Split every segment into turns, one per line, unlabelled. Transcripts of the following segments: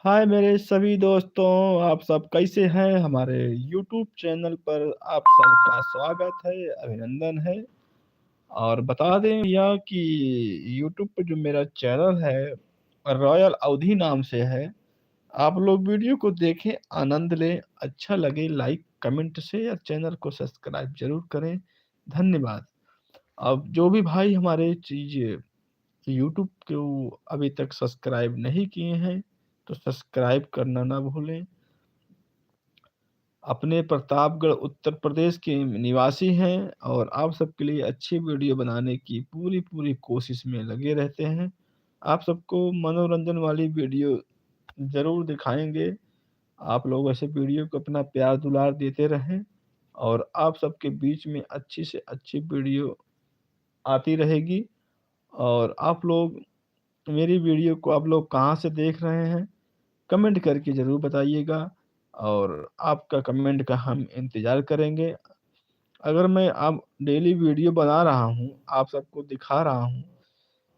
हाय मेरे सभी दोस्तों, आप सब कैसे हैं? हमारे यूट्यूब चैनल पर आप सबका स्वागत है, अभिनंदन है। और बता दें भैया कि यूट्यूब पे जो मेरा चैनल है, रॉयल अवधी नाम से है। आप लोग वीडियो को देखें, आनंद लें, अच्छा लगे लाइक, कमेंट, शेयर, चैनल को सब्सक्राइब ज़रूर करें। धन्यवाद। अब जो भी भाई हमारे चीज़ यूट्यूब को अभी तक सब्सक्राइब नहीं किए हैं, तो सब्सक्राइब करना ना भूलें। अपने प्रतापगढ़ उत्तर प्रदेश के निवासी हैं और आप सबके लिए अच्छी वीडियो बनाने की पूरी कोशिश में लगे रहते हैं। आप सबको मनोरंजन वाली वीडियो ज़रूर दिखाएँगे। आप लोग ऐसे वीडियो को अपना प्यार दुलार देते रहें और आप सबके बीच में अच्छी से अच्छी वीडियो आती रहेगी। और आप लोग मेरी वीडियो को आप लोग कहाँ से देख रहे हैं? कमेंट करके ज़रूर बताइएगा और आपका कमेंट का हम इंतज़ार करेंगे। अगर मैं अब डेली वीडियो बना रहा हूँ, आप सबको दिखा रहा हूँ,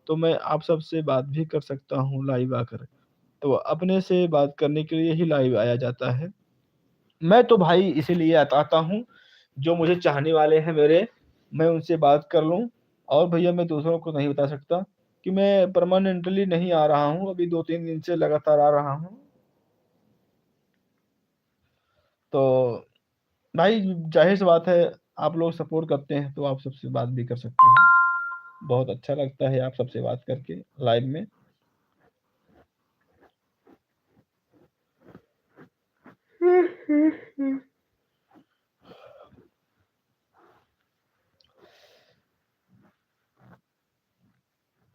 तो मैं आप सबसे बात भी कर सकता हूँ लाइव आकर। तो अपने से बात करने के लिए ही लाइव आया जाता है। मैं तो भाई इसीलिए आता हूँ, जो मुझे चाहने वाले हैं मेरे, मैं उनसे बात कर लूँ। और भैया मैं दूसरों को नहीं बता सकता कि मैं परमानेंटली नहीं आ रहा हूँ, अभी 2-3 दिन से लगातार आ रहा हूँ। तो भाई ज़ाहिर-सी बात है, आप लोग सपोर्ट करते हैं तो आप सबसे बात भी कर सकते हैं। बहुत अच्छा लगता है आप सबसे बात करके लाइव में।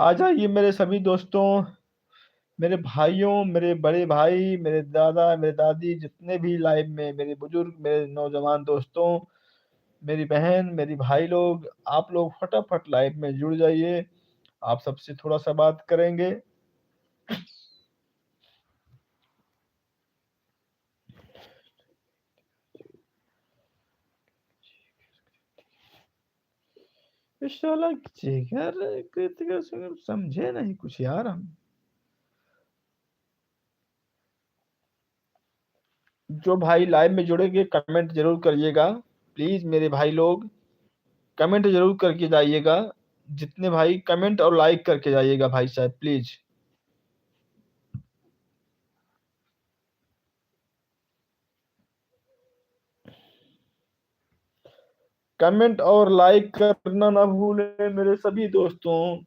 आ जाइए मेरे सभी दोस्तों, मेरे भाइयों, मेरे बड़े भाई, मेरे दादा, मेरे दादी, जितने भी लाइव में मेरे बुजुर्ग, मेरे नौजवान दोस्तों, मेरी बहन, मेरी भाई लोग, आप लोग फटाफट लाइव में जुड़ जाइए। आप सबसे थोड़ा-सा बात करेंगे। ये साला जिगर समझे नहीं कुछ यार हम। जो भाई लाइव में जुड़ेंगे कमेंट ज़रूर करिएगा। प्लीज़ मेरे भाई लोग कमेंट ज़रूर करके जाइएगा। जितने भाई कमेंट और लाइक करके जाइएगा भाई साहब प्लीज़। कमेंट और लाइक करना ना भूलें मेरे सभी दोस्तों।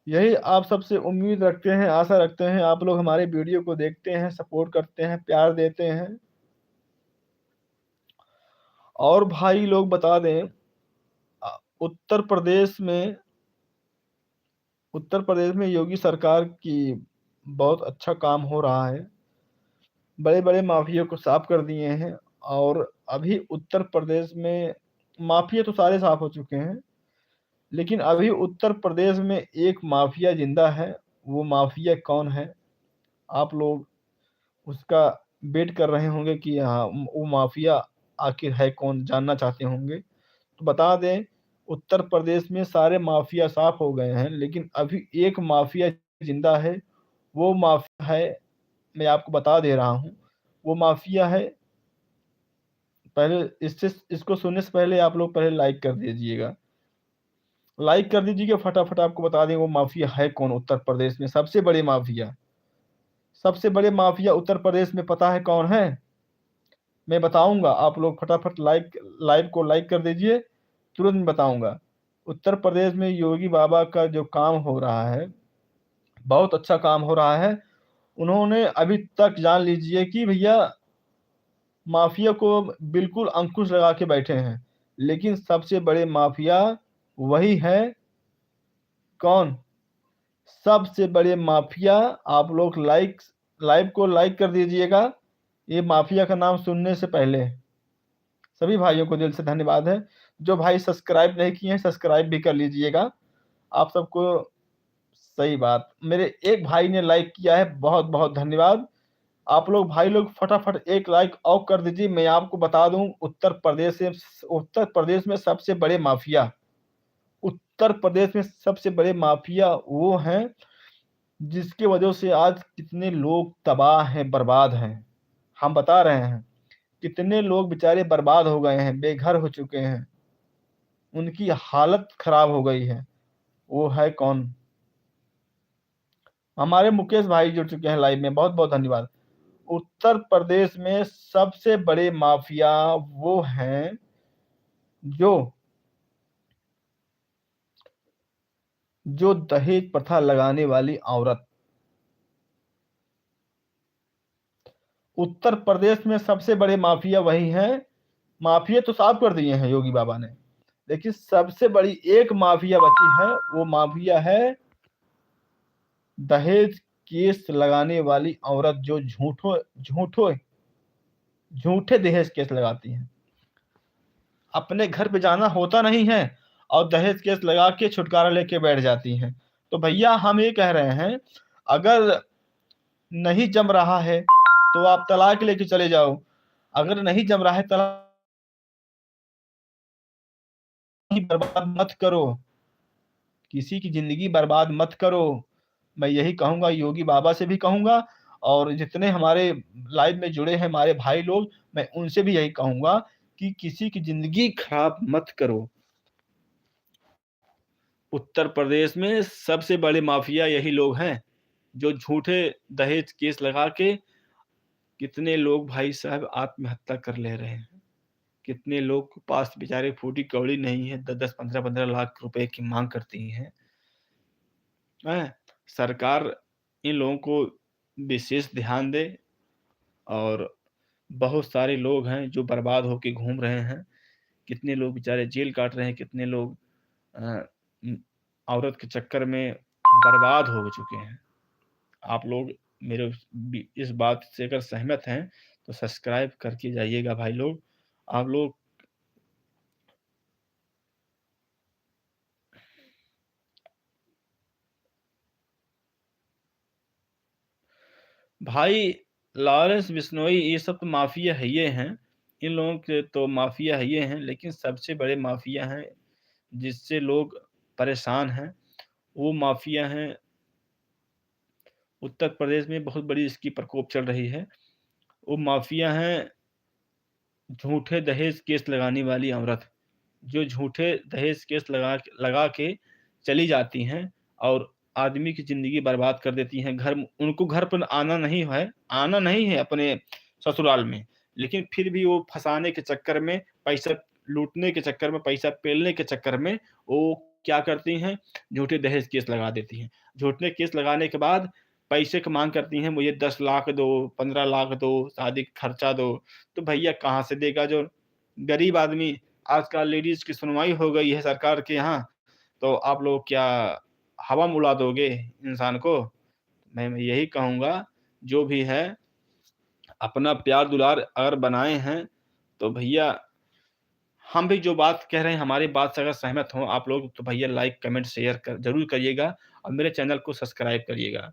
यही आप सबसे उम्मीद रखते हैं, आशा रखते हैं, आप लोग हमारे वीडियो को देखते हैं, सपोर्ट करते हैं, प्यार देते हैं। और भाई लोग बता दें, उत्तर प्रदेश में योगी सरकार की बहुत अच्छा काम हो रहा है। बड़े-बड़े माफिया को साफ कर दिए हैं और अभी उत्तर प्रदेश में माफिया तो सारे साफ हो चुके हैं, लेकिन अभी उत्तर प्रदेश में एक माफिया ज़िंदा है। वो माफिया कौन है? आप लोग उसका वेट कर रहे होंगे कि हाँ, वो माफिया आखिर है कौन? जानना चाहते होंगे। तो बता दें, उत्तर प्रदेश में सारे माफिया साफ हो गए हैं, लेकिन अभी एक माफिया ज़िंदा है। वो माफिया है, मैं आपको बता दे रहा हूँ, वो माफिया है। पहले इसको सुनने से पहले आप लोग पहले लाइक कर दीजिएगा। लाइक कर दीजिएगा फटाफट, आपको बता दें वो माफिया है कौन उत्तर प्रदेश में सबसे बड़े माफिया। सबसे बड़े माफिया उत्तर प्रदेश में पता है कौन है? मैं बताऊँगा, आप लोग फटाफट लाइव को लाइक कर दीजिए, तुरंत बताऊँगा। उत्तर प्रदेश में योगी बाबा का जो काम हो रहा है, बहुत अच्छा काम हो रहा है। उन्होंने अभी तक जान लीजिए कि भैया माफिया को बिल्कुल अंकुश लगा के बैठे हैं। लेकिन सबसे बड़े माफिया वही है कौन? सबसे बड़े माफिया। आप लोग लाइव को लाइक कर दीजिएगा, ये माफिया का नाम सुनने से पहले। सभी भाइयों को दिल से धन्यवाद है। जो भाई सब्सक्राइब नहीं किए हैं, सब्सक्राइब भी कर लीजिएगा। आप सबको सही बात, मेरे एक भाई ने लाइक किया है, बहुत-बहुत धन्यवाद। आप लोग भाई लोग फटाफट एक लाइक और कर दीजिए। मैं आपको बता दूँ, उत्तर प्रदेश में सबसे बड़े माफिया, उत्तर प्रदेश में सबसे बड़े माफिया वो हैं जिसकी वजह से आज कितने लोग तबाह हैं, बर्बाद हैं। हम बता रहे हैं, कितने लोग बेचारे बर्बाद हो गए हैं, बेघर हो चुके हैं, उनकी हालत खराब हो गई है। वो है कौन? हमारे मुकेश भाई जुड़ चुके हैं लाइव में, बहुत-बहुत धन्यवाद। उत्तर प्रदेश में सबसे बड़े माफिया वो हैं जो जो दहेज प्रथा लगाने वाली औरत। उत्तर प्रदेश में सबसे बड़े माफिया वही हैं। माफिया तो साफ कर दिए हैं योगी बाबा ने, लेकिन सबसे बड़ी एक माफिया बची है, वो माफिया है दहेज केस लगाने वाली औरत, जो झूठे दहेज केस लगाती हैं। अपने घर पे जाना होता नहीं है और दहेज केस लगा के छुटकारा लेके बैठ जाती हैं। तो भैया हम ये कह रहे हैं, अगर नहीं जम रहा है तो आप तलाक लेके चले जाओ। अगर नहीं जम रहा है, तलाक बर्बाद मत करो, किसी की जिंदगी बर्बाद मत करो। मैं यही कहूंगा, योगी बाबा से भी कहूंगा, और जितने हमारे लाइव में जुड़े हैं हमारे भाई लोग, मैं उनसे भी यही कहूंगा कि किसी की जिंदगी खराब मत करो। उत्तर प्रदेश में सबसे बड़े माफिया यही लोग हैं, जो झूठे दहेज केस लगा के कितने लोग भाई साहब आत्महत्या कर ले रहे हैं। कितने लोग के पास बेचारे फूटी कौड़ी नहीं है, 10-10, 15-15 लाख रुपए की मांग करती हैं। सरकार इन लोगों को विशेष ध्यान दे, और बहुत सारे लोग हैं जो बर्बाद होके घूम रहे हैं। कितने लोग बेचारे जेल काट रहे हैं, कितने लोग अ, उम, औरत के चक्कर में बर्बाद हो चुके हैं। आप लोग मेरे इस बात से अगर सहमत हैं, तो सब्सक्राइब करके जाइएगा भाई लोग। आप लोग भाई लॉरेंस बिश्नोई ये सब तो माफिया है ये हैं। इन लोगों के तो माफिया है ये हैं, लेकिन सबसे बड़े माफिया हैं जिससे लोग परेशान हैं, वो माफिया हैं। उत्तर प्रदेश में बहुत बड़ी इसकी प्रकोप चल रही है। वो माफिया हैं झूठे दहेज केस लगाने वाली औरत, जो झूठे दहेज केस लगा के चली जाती हैं और आदमी की ज़िंदगी बर्बाद कर देती हैं। उनको घर पर आना नहीं है अपने ससुराल में, लेकिन फिर भी वो फँसाने के चक्कर में, पैसा लूटने के चक्कर में, पैसा पेलने के चक्कर में वो क्या करती हैं, झूठे दहेज केस लगा देती हैं। झूठे केस लगाने के बाद पैसे की माँग करती हैं, मुझे 10 लाख दो, 15 लाख दो, शादी का खर्चा दो। तो भैया कहाँ से देगा जो गरीब आदमी? आजकल लेडीज़ की सुनवाई हो गई है सरकार के यहाँ, तो आप लोग क्या हवा में उड़ा दोगे इंसान को? मैं यही कहूँगा, जो भी है अपना प्यार दुलार अगर बनाए हैं, तो भैया हम भी जो बात कह रहे हैं, हमारी बात से अगर सहमत हों आप लोग, तो भैया लाइक, कमेंट, शेयर ज़रूर करिएगा और मेरे चैनल को सब्सक्राइब करिएगा।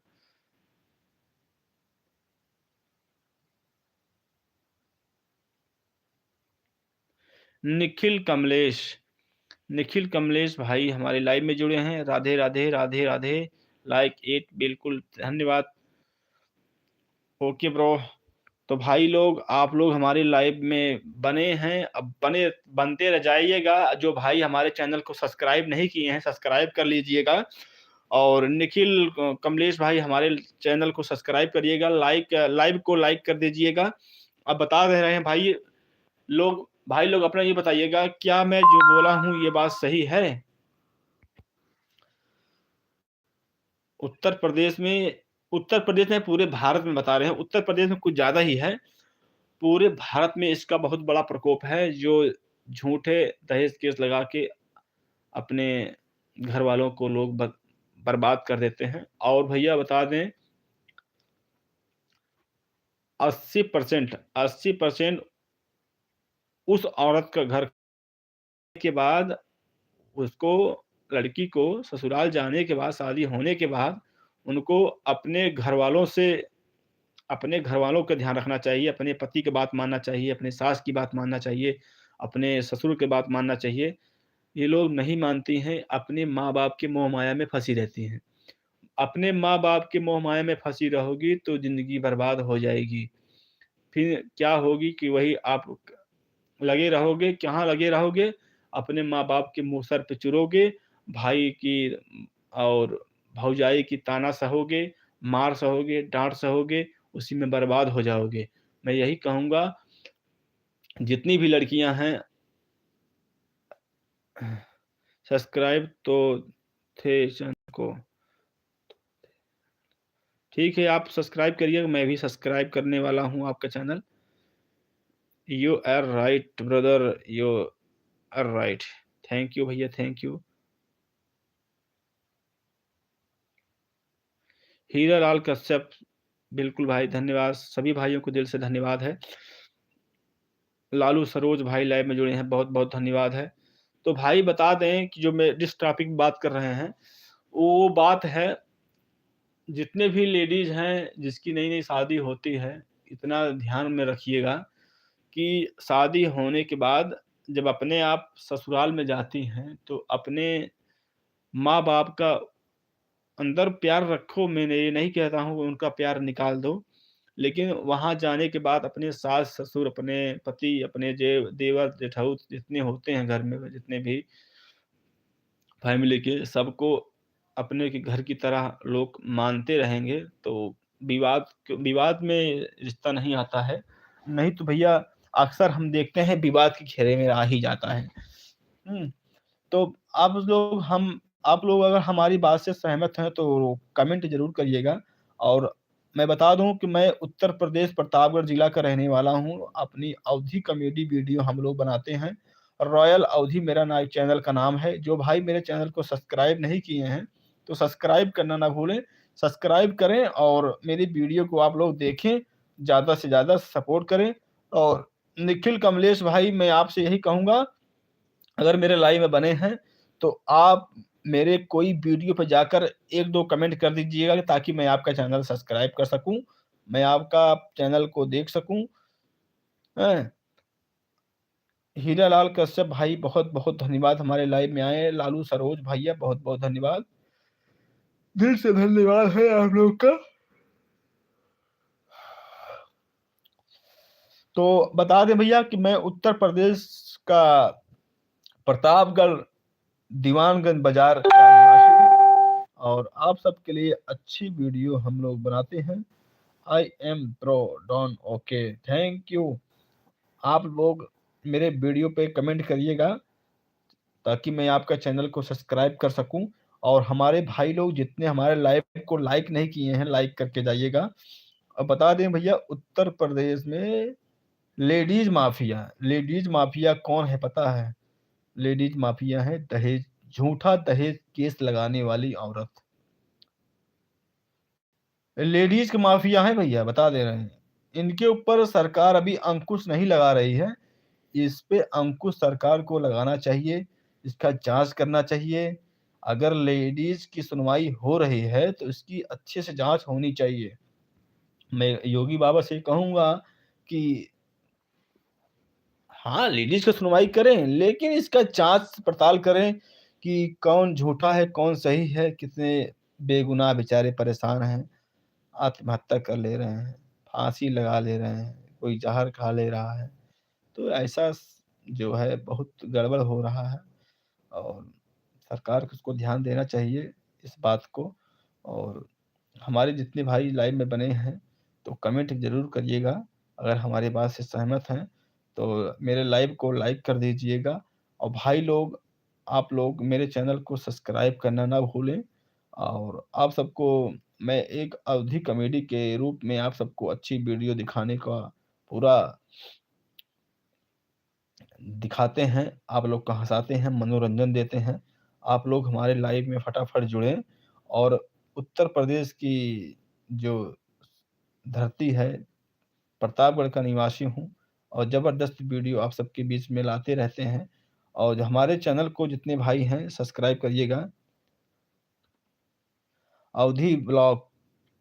निखिल कमलेश निखिल कमलेश भाई हमारे लाइव में जुड़े हैं। राधे, राधे, राधे, राधे। लाइक इट, बिल्कुल धन्यवाद। Okay bro. तो भाई लोग, आप लोग हमारे लाइव में बने हैं, अब बनते रह जाइएगा। जो भाई हमारे चैनल को सब्सक्राइब नहीं किए हैं, सब्सक्राइब कर लीजिएगा। और निखिल कमलेश भाई हमारे चैनल को सब्सक्राइब करिएगा, लाइव को लाइक कर दीजिएगा। अब बता दे रहे हैं भाई लोग अपना ये बताइएगा, क्या मैं जो बोला हूँ ये बात सही है? उत्तर प्रदेश में उत्तर प्रदेश में पूरे भारत में बता रहे हैं, उत्तर प्रदेश में कुछ ज़्यादा ही है। पूरे भारत में इसका बहुत बड़ा प्रकोप है, जो झूठे दहेज केस लगा के अपने घरवालों को लोग बर्बाद कर देते हैं। और भैया बता दें, 80% उस औरत का घर के बाद, उसको लड़की को ससुराल जाने के बाद, शादी होने के बाद, उनको अपने घरवालों का ध्यान रखना चाहिए, अपने पति की बात मानना चाहिए, अपने सास की बात मानना चाहिए, अपने ससुर की बात मानना चाहिए। ये लोग नहीं मानती हैं, अपने माँ-बाप के मोह-माया में फँसी रहती हैं। अपने माँ-बाप के मोह-माया में फँसी रहोगी तो ज़िंदगी बर्बाद हो जाएगी। फिर क्या होगी कि वही आप लगे रहोगे, कहाँ लगे रहोगे? अपने माँ-बाप के मुँह सर पे चुरोगे, भाई की और भौजाई की ताना सहोगे, मार सहोगे, डाँट सहोगे, उसी में बर्बाद हो जाओगे। मैं यही कहूँगा, जितनी भी लड़कियाँ हैं, सब्सक्राइब तो थे चैनल को। ठीक है, आप सब्सक्राइब करिएगा, मैं भी सब्सक्राइब करने वाला हूँ आपका channel. You are right brother, you are right. Thank you भैया, थैंक यू। हीरा लाल कश्यप, बिल्कुल भाई, धन्यवाद। सभी भाइयों को दिल से धन्यवाद है। लालू सरोज भाई लाइव में जुड़े हैं, बहुत-बहुत धन्यवाद है। तो भाई बता दें कि जो मैं जिस टॉपिक में बात कर रहे हैं, वो बात है, जितने भी लेडीज़ हैं, जिसकी नई-नई शादी होती है, इतना ध्यान में रखिएगा कि शादी होने के बाद जब अपने आप ससुराल में जाती हैं, तो अपने माँ-बाप का अंदर प्यार रखो। मैं ये नहीं कहता हूँ कि उनका प्यार निकाल दो, लेकिन वहाँ जाने के बाद अपने सास-ससुर, अपने पति, अपने देवर, जेठाऊ जितने होते हैं घर में, जितने भी फैमिली के, सबको अपने के घर की तरह लोग मानते रहेंगे, तो विवाद में रिश्ता नहीं आता है। नहीं तो भैया अक्सर हम देखते हैं विवाद के घेरे में आ ही जाता है। हुँ। तो आप लोग अगर हमारी बात से सहमत हैं तो कमेंट ज़रूर करिएगा। और मैं बता दूँ कि मैं उत्तर प्रदेश प्रतापगढ़ ज़िला का रहने वाला हूँ। अपनी अवधी कॉमेडी वीडियो हम लोग बनाते हैं। रॉयल अवधी मेरा चैनल का नाम है। जो भाई मेरे चैनल को सब्सक्राइब नहीं किए हैं, तो सब्सक्राइब करना ना भूलें। सब्सक्राइब करें और मेरी वीडियो को आप लोग देखें, ज़्यादा से ज़्यादा सपोर्ट करें। और निखिल कमलेश भाई, मैं आपसे यही कहूँगा, अगर मेरे लाइव में बने हैं, तो आप मेरे कोई वीडियो पे जाकर 1-2 कमेंट कर दीजिएगा ताकि मैं आपका चैनल सब्सक्राइब कर सकूँ, मैं आपका चैनल को देख सकूँ, हैं? हीरालाल कश्यप भाई, बहुत-बहुत धन्यवाद हमारे लाइव में आए। लालू सरोज भैया, बहुत-बहुत धन्यवाद। दिल से धन्यवाद है आप लोग का। तो बता दें भैया कि मैं उत्तर प्रदेश का प्रतापगढ़ दीवानगंज बाज़ार का निवासी हूँ और आप सबके लिए अच्छी वीडियो हम लोग बनाते हैं। I am pro don okay, thank you. आप लोग मेरे वीडियो पे कमेंट करिएगा ताकि मैं आपका चैनल को सब्सक्राइब कर सकूं। और हमारे भाई लोग जितने हमारे लाइव को लाइक नहीं किए हैं, लाइक करके जाइएगा। और बता दें भैया, उत्तर प्रदेश में लेडीज माफिया कौन है पता है? लेडीज माफिया है दहेज, झूठा दहेज केस लगाने वाली औरत। लेडीज के माफिया हैं भैया, बता दे रहे हैं। इनके ऊपर सरकार अभी अंकुश नहीं लगा रही है। इस पे अंकुश सरकार को लगाना चाहिए, इसका जांच करना चाहिए। अगर लेडीज की सुनवाई हो रही है तो इसकी अच्छे से जांच होनी चाहिए। मैं योगी बाबा से कहूंगा कि हाँ, लेडीज की सुनवाई करें, लेकिन इसका जांच पड़ताल करें कि कौन झूठा है, कौन सही है, कितने बेगुनाह बेचारे परेशान हैं, आत्महत्या कर ले रहे हैं, फांसी लगा ले रहे हैं, कोई जहर खा ले रहा है। तो ऐसा जो है बहुत गड़बड़ हो रहा है और सरकार को इसको ध्यान देना चाहिए इस बात को। और हमारे जितने भाई लाइव में बने हैं, तो कमेंट ज़रूर करिएगा। अगर हमारी बात से सहमत हैं, तो मेरे लाइव को लाइक कर दीजिएगा। और भाई लोग, आप लोग मेरे चैनल को सब्सक्राइब करना ना भूलें। और आप सबको मैं एक अवधी कॉमेडी के रूप में आप सबको अच्छी वीडियो दिखाने का पूरा दिखाते हैं, आप लोग को हँसाते हैं, मनोरंजन देते हैं। आप लोग हमारे लाइव में फटाफट जुड़ें। और उत्तर प्रदेश की जो धरती है, प्रतापगढ़ का निवासी हूँ और ज़बरदस्त वीडियो आप सबके बीच में लाते रहते हैं। और जो हमारे चैनल को जितने भाई हैं सब्सक्राइब करिएगा। अवधी ब्लॉग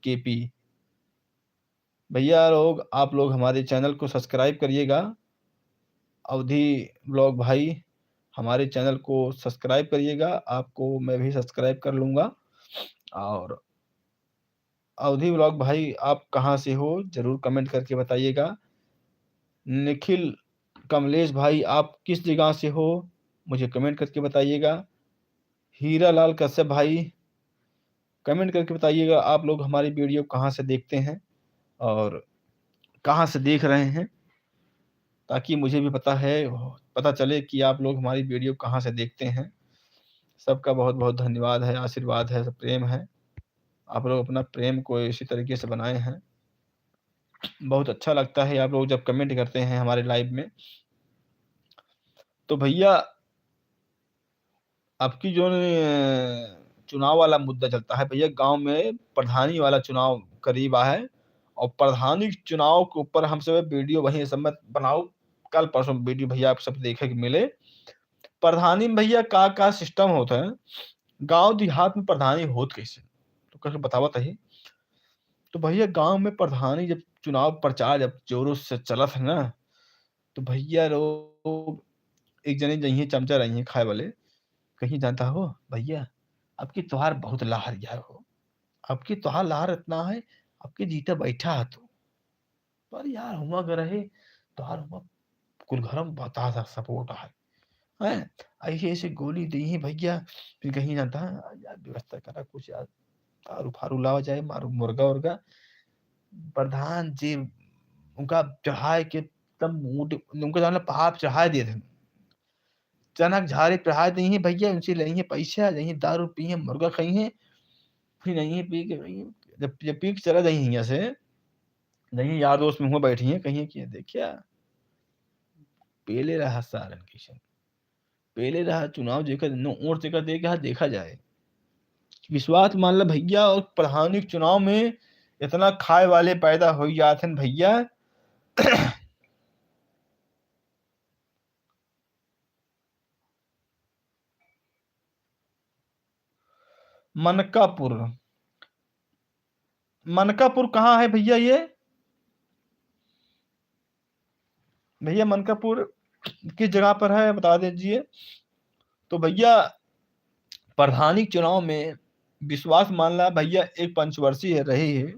केपी भैया लोग, आप लोग हमारे चैनल को सब्सक्राइब करिएगा। अवधी ब्लॉग भाई, हमारे चैनल को सब्सक्राइब करिएगा, आपको मैं भी सब्सक्राइब कर लूँगा। और अवधि व्लॉग भाई आप कहाँ से हो, जरूर कमेंट करके बताइएगा। निखिल कमलेश भाई आप किस जगह से हो, मुझे कमेंट करके बताइएगा। हीरा लाल कश्यप भाई कमेंट करके बताइएगा आप लोग हमारी वीडियो कहाँ से देखते हैं और कहाँ से देख रहे हैं, ताकि मुझे भी पता चले कि आप लोग हमारी वीडियो कहाँ से देखते हैं। सबका बहुत बहुत धन्यवाद है, आशीर्वाद है, सब प्रेम है। आप लोग अपना प्रेम को इसी तरीके से बनाए हैं। बहुत अच्छा लगता है आप लोग जब कमेंट करते हैं हमारे लाइव में। तो भैया आपकी जो चुनाव वाला मुद्दा चलता है भैया, गांव में प्रधानी वाला चुनाव करीब आया है और प्रधानी चुनाव के ऊपर हम सब वीडियो वही सब में बनाओ, कल परसों वीडियो भैया आप सब देखे के मिले। प्रधानी में भैया का सिस्टम होता है, गांव देहात में प्रधानी होत कैसे, तो कैसे बतावत है। तो भैया गांव में प्रधानी जब चुनाव प्रचार जब जोरों से चलत है ना, तो भैया लोग एक जने जही चमचा रही खाए वाले, कहीं जानता हो भैया आपकी त्योहार बहुत लहर गया हो, आपकी त्योहार लहर इतना है, आपके जीता बैठा है तो पर यार हुआ कर रहे त्योहार हुआ कुल घरम बता सा सपोर्ट है ऐसे ऐसे गोली दी ही भैया। फिर कहीं जानता है यार व्यवस्था करा कुछ यार, दारू फारू लावा जाए, मारू मुर्गा उर्गा प्रधान जी उनका चढ़ाए के तब उनका जाना पाप चढ़ाए दिए थे, चनक झारे चढ़ाए दी ही भैया, उनसे लेंगे पैसा, यही दारू पी है, मुर्गा खाई है, फिर नहीं पी के जब पी के चला जाई यहाँ से, नहीं यार दोस्त में हुआ बैठी है कहीं कि देखिया पेले रहा सारन किशन, पेले रहा चुनाव जेकर नो और जेकर दे के देखा जाए विश्वास मान ला भैया। और प्रधानी चुनाव में इतना खाए वाले पैदा हो जाते हैं भैया। मनकापुर, मनकापुर कहाँ है भैया ये, भैया मनकापुर किस जगह पर है बता दीजिए। तो भैया प्रधानी चुनाव में विश्वास मान ला भैया एक पंचवर्षीय है रही है,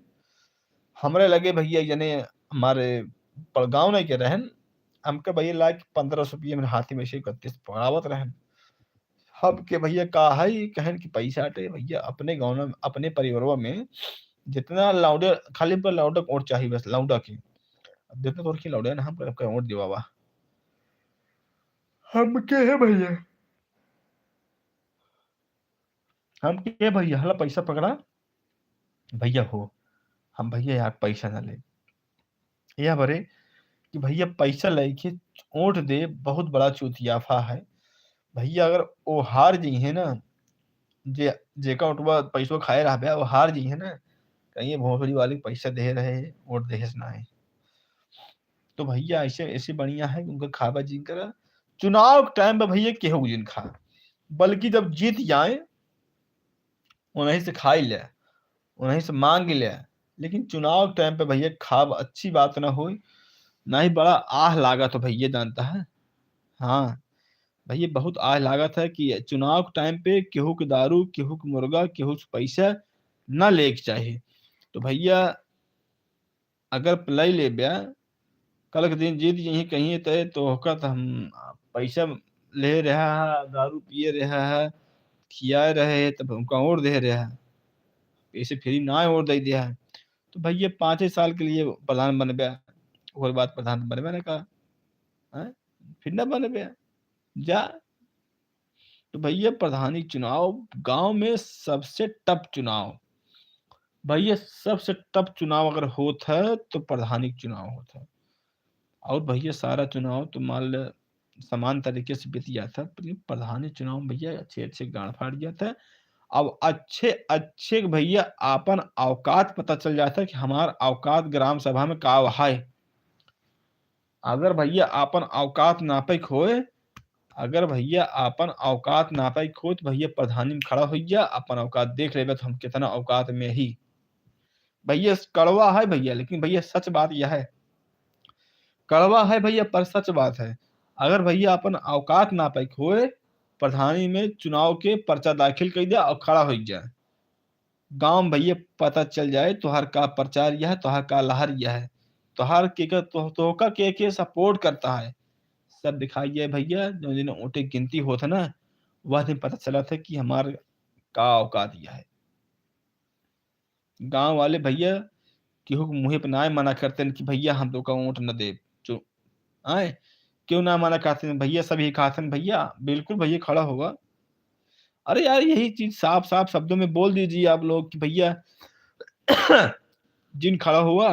हमरे लगे भैया यानी हमारे गाँव नहीं के रहन, हमके भैया लाख 1500 रुपये में हाथी में से 31 पड़ावत रहन। हम के भैया का है कहन की पैसा हटे भैया अपने गाँव में अपने परिवारों में जितना लाउडा खाली पर लाउडा वोट चाहिए, बस लाउडा की अब जितना तो की लाउडा ना हम वोट दिवावा हम के है भैया, हम के भैया हला पैसा पकड़ा भैया हो, हम भैया यार पैसा ना ले या बरे कि भैया पैसा लेके वोट दे, बहुत बड़ा चूतियाफा है भैया। अगर वो हार जी है ना, जे जेका उठवा पैसो खाए रहा वो हार जी है ना, कहीं भोसड़ी वाले पैसा दे रहे वोट दहेज ना है। तो भैया ऐसे ऐसे बढ़िया है कि उनका खाबा जिन करा चुनाव के टाइम पे भैया केहू जिन खा, बल्कि जब जीत जाए उन्हीं से खाई ले, उन्हीं से मांग ले, लेकिन चुनाव के टाइम पे भैया खाब अच्छी बात ना हो, ना ही बड़ा आह लागत हो भैया जानता है। हाँ भैया बहुत आह लागत है कि चुनाव के टाइम पे केहू के दारू, केहू के मुर्गा, केहू से पैसा ना लेके चाहिए। तो भैया अगर लई ले ब्या कल के दिन जीत यही कहीं तय तो होकर तो हम पैसा ले रहा है, दारू पिए रहा है, खिया रहे है, तब हमका और दे रहा है, पैसे फ्री ना और दे दिया है। तो भैया 5 साल के लिए प्रधान बन गया, और बात प्रधान बन मैंने कहा है? फिर ना बन गया जा। तो भैया प्रधानी चुनाव गांव में सबसे टफ चुनाव भैया, सबसे टफ चुनाव अगर होता है तो प्रधानी चुनाव होता है। और भैया सारा चुनाव तो मान ल समान तरीके से बीत जाता है, लेकिन प्रधानी चुनाव में भैया अच्छे अच्छे गाड़ फाड़ जाता है। अब अच्छे अच्छे भैया आपन औकात पता चल जाता है कि हमार औकात ग्राम सभा में का है। अगर भैया आपन औकात नापे खोए, अगर भैया आपन औकात नापे खो तो भैया प्रधानी में खड़ा हो गया, अपन औकात देख लेबे तो हम कितना औकात में ही। भैया कड़वा है भैया, लेकिन भैया सच बात यह है, कड़वा है भैया पर सच बात है। अगर भैया अपन औकात ना पाई खोए, प्रधानी में चुनाव के पर्चा दाखिल कर दिया और खड़ा हो जाए, गाँव में भैया पता चल जाए तोहर का प्रचार यह है, तोहर का लहर यह है, तोहर तोहका के सपोर्ट करता है। सब दिखाइए भैया, जो दिन वोटे की गिनती होत है ना, वह दिन पता चला था कि हमार का औकात यह है। गाँव वाले भैया केहू के मुँहे पे नाय मना करते कि भैया हम तो का वोट न देब। जो आए क्यों ना मना करते हैं भैया, सभी कहते हैं भैया बिल्कुल भैया खड़ा होगा। अरे यार यही चीज़ साफ-साफ शब्दों में बोल दीजिए आप लोग कि भैया जिन खड़ा हुआ,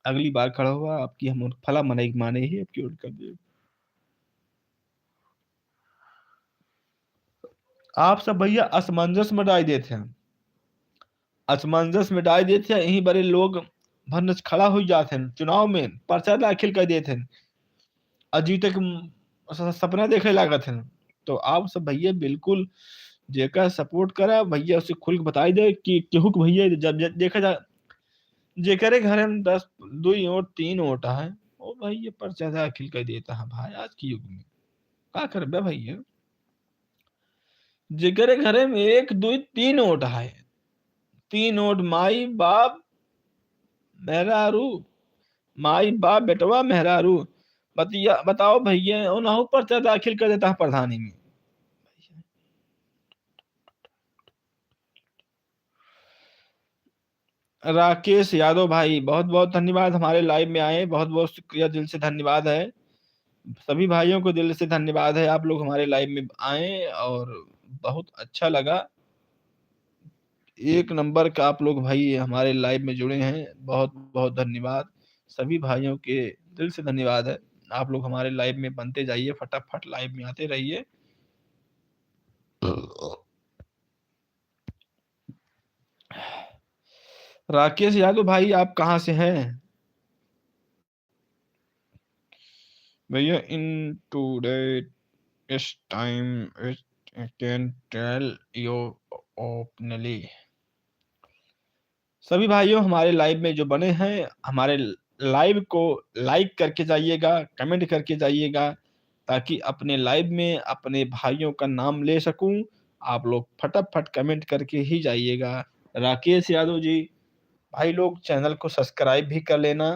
अगली बार खड़ा हुआ आपकी हम फला मनई माने ही आपकी वोट कर देब। आप सब भैया असमंजस में डाल देते हैं। असमंजस में डाल देते हैं, यहीं बड़े लोग भनस खड़ा हो जाते हैं, चुनाव में पर्चा दाखिल कर देते हैं। अजीते के सपना देखे लागत हैं। तो आप सब भैया बिल्कुल जेकर सपोर्ट करा भैया उसे खुल के बताई दे कि केहू के भैया जब देखा जा जेकरे घरे में 10 2 वोट 3 वोट है, ओ भैया पर्चा दाखिल कर देता है भाई आज के युग में। का करबे भैया? जेकरे घरे में 1 2 3 वोट है, 3 वोट माई बाप मेहरारू, माई बाप बेटवा मेहरारू, बताओ भैया ओनाहू पर्चा दाखिल कर देता है प्रधानी में। राकेश यादव भाई बहुत-बहुत धन्यवाद हमारे लाइव में आए, बहुत-बहुत शुक्रिया, दिल से धन्यवाद है। सभी भाइयों को दिल से धन्यवाद है, आप लोग हमारे लाइव में आए और बहुत अच्छा लगा। एक नंबर का आप लोग भाई हमारे लाइव में जुड़े हैं, बहुत-बहुत धन्यवाद। सभी भाइयों के दिल से धन्यवाद है। आप लोग हमारे लाइव में बनते जाइए, फटाफट लाइव में आते रहिए। राकेश यादव भाई आप कहाँ से हैं? भैया in today is time it can tell you openly. सभी भाइयों हमारे लाइव में जो बने हैं, हमारे लाइव को लाइक करके जाइएगा, कमेंट करके जाइएगा, ताकि अपने लाइव में अपने भाइयों का नाम ले सकूँ। आप लोग फटाफट कमेंट करके ही जाइएगा। राकेश यादव जी, भाई लोग चैनल को सब्सक्राइब भी कर लेना।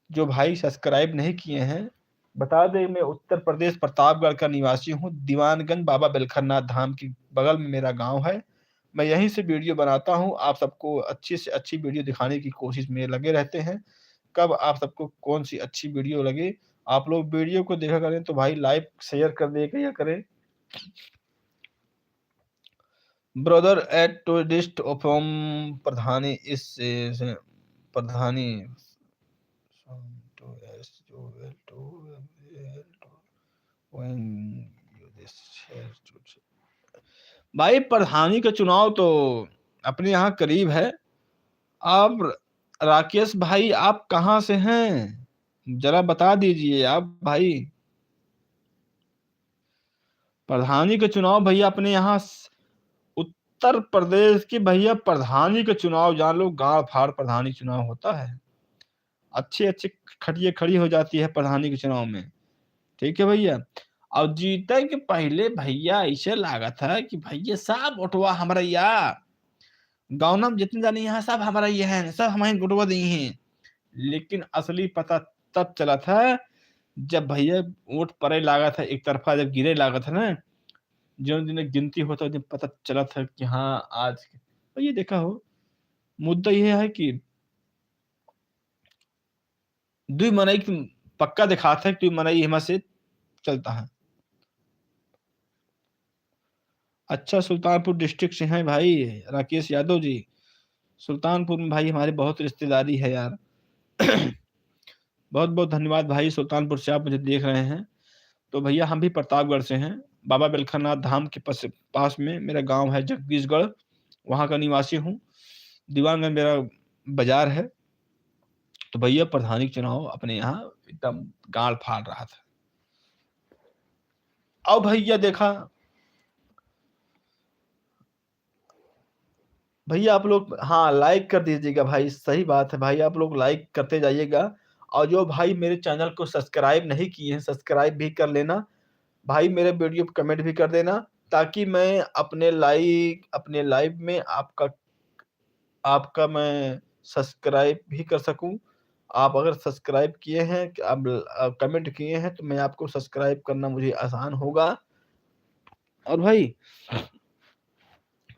जो भाई सब्सक्राइब नहीं किए हैं, बता दें मैं उत्तर प्रदेश प्रतापगढ़ का निवासी हूँ। दीवानगंज बाबा बिलखरनाथ धाम के बगल में मेरा गाँव है। मैं यहीं से वीडियो बनाता हूँ, आप सबको अच्छी से अच्छी वीडियो दिखाने की कोशिश में लगे रहते हैं। कब आप सबको कौन-सी अच्छी वीडियो लगे, आप लोग वीडियो को देखा करें तो भाई लाइक, शेयर कर दिया करें। ब्रदर एट टूरिस्ट फ्रॉम प्रधानी इस प्रधानी भाई प्रधानी का चुनाव तो अपने यहाँ करीब है। आप राकेश भाई आप कहाँ से हैं? जरा बता दीजिए आप भाई। प्रधानी का चुनाव भैया अपने यहाँ उत्तर प्रदेश की भैया प्रधानी का चुनाव जान लो, गाड़ फाड़ प्रधानी चुनाव होता है। अच्छे-अच्छे खटिया खड़ी हो जाती है प्रधानी के चुनाव में। ठीक है भैया। और जीते के पहले भैया ऐसे लागत है कि भैया सब वोटवा हमरैया। गाँव में जितने जानी यहाँ सब हमारा ये है, सब हमारे वोटवा दी हैं। लेकिन असली पता तब चला था जब भैया वोट पड़े लागत है, एक तरफा जब गिरे लागत है ना, जो दिन गिनती होता है, दिन पता चला था कि हाँ आज तो ये देखा हो, मुद्दा ये है कि 2 मनई पक्का दिखाता है कि 2 मनई एमा से चलता है। अच्छा सुल्तानपुर डिस्ट्रिक्ट से हैं भाई राकेश यादव जी। सुल्तानपुर में भाई हमारी बहुत रिश्तेदारी है यार। बहुत-बहुत धन्यवाद भाई सुल्तानपुर से आप मुझे देख रहे हैं। तो भैया हम भी प्रतापगढ़ से हैं। बाबा बिलखरनाथ धाम के पास में मेरा गाँव है जगदीशगढ़, वहाँ का निवासी हूँ। दीवानगंज मेरा बाज़ार है। तो भैया प्रधानी चुनाव अपने यहाँ एकदम गाड़ फाड़ रहा था। अब भैया देखा भैया आप लोग हाँ, लाइक कर दीजिएगा भाई, सही बात है भाई, आप लोग लाइक करते जाइएगा और जो भाई मेरे चैनल को सब्सक्राइब नहीं किए हैं, सब्सक्राइब भी कर लेना। भाई मेरे वीडियो पे कमेंट भी कर देना ताकि मैं अपने लाइव में आपका मैं सब्सक्राइब भी कर सकूँ। आप अगर सब्सक्राइब किए हैं, आप कमेंट किए हैं, तो मैं आपको सब्सक्राइब करना मुझे आसान होगा। और भाई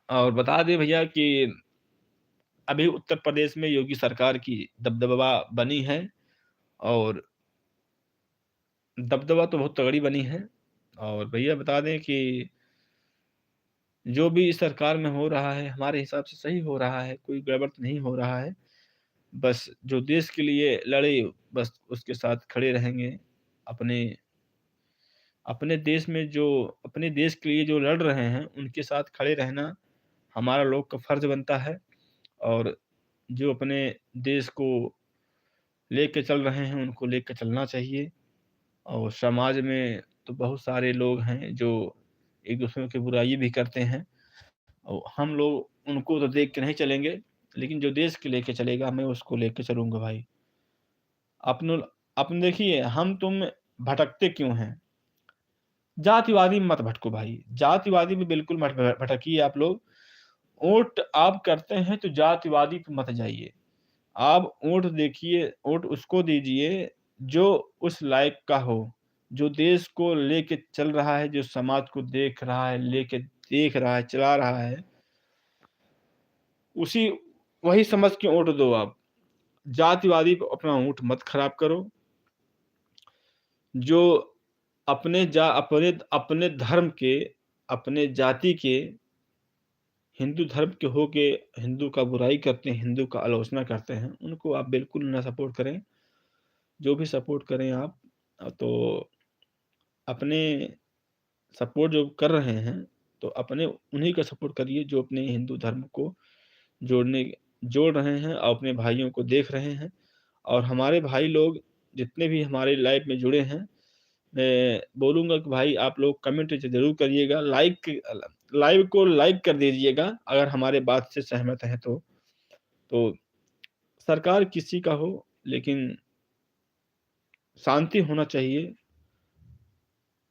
और बता दें भैया कि अभी उत्तर प्रदेश में योगी सरकार की दबदबा बनी है, और दबदबा तो बहुत तगड़ी बनी है। और भैया बता दें कि जो भी इस सरकार में हो रहा है हमारे हिसाब से सही हो रहा है, कोई गड़बड़ तो नहीं हो रहा है। बस जो देश के लिए लड़े, बस उसके साथ खड़े रहेंगे। अपने अपने देश में जो अपने देश के लिए जो लड़ रहे हैं, उनके साथ खड़े रहना हमारा लोग का फ़र्ज़ बनता है। और जो अपने देश को लेके चल रहे हैं, उनको लेके चलना चाहिए। और समाज में तो बहुत सारे लोग हैं जो एक-दूसरे की बुराई भी करते हैं, और हम लोग उनको तो देख के नहीं चलेंगे, लेकिन जो देश के लेके चलेगा, मैं उसको लेके चलूँगा भाई। अपन अपन देखिए, हम तुम भटकते क्यों हैं? जातिवादी में मत भटको भाई, जातिवादी में बिल्कुल मत भटकिए आप लोग। वोट आप करते हैं तो जातिवादी पे मत जाइए। आप वोट देखिए, वोट उसको दीजिए जो उस लायक का हो, जो देश को लेके चल रहा है, जो समाज को देख रहा है, देख रहा है, चला रहा है, उसी वही समझ के वोट दो आप। जातिवादी पे अपना वोट मत खराब करो। जो अपने अपने धर्म के, अपने जाति के, हिंदू धर्म के होके हिंदू का बुराई करते हैं, हिंदू का आलोचना करते हैं, उनको आप बिल्कुल ना सपोर्ट करें। जो भी सपोर्ट करें आप, तो अपने सपोर्ट जो कर रहे हैं, तो अपने उन्हीं का सपोर्ट करिए जो अपने हिंदू धर्म को जोड़ने जोड़ रहे हैं और अपने भाइयों को देख रहे हैं। और हमारे भाई लोग जितने भी हमारे लाइव में जुड़े हैं, मैं बोलूँगा कि भाई आप लोग कमेंट ज़रूर करिएगा, लाइव को लाइक कर दीजिएगा अगर हमारे बात से सहमत हैं तो। तो सरकार किसी का हो, लेकिन शांति होना चाहिए,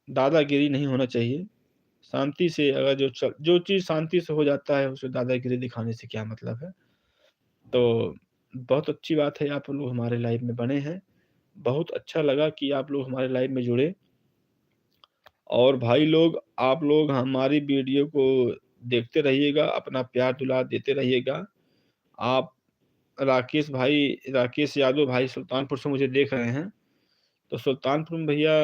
दादागिरी नहीं होना चाहिए। शांति से अगर जो चीज़ शांति से हो जाता है, उसे दादागिरी दिखाने से क्या मतलब है। तो बहुत अच्छी बात है आप लोग हमारे लाइव में बने हैं। बहुत अच्छा लगा कि आप लोग हमारे लाइव में जुड़े। और भाई लोग, आप लोग हमारी वीडियो को देखते रहिएगा, अपना प्यार दुलार देते रहिएगा। आप राकेश यादव भाई सुल्तानपुर से मुझे देख रहे हैं, तो सुल्तानपुर में भैया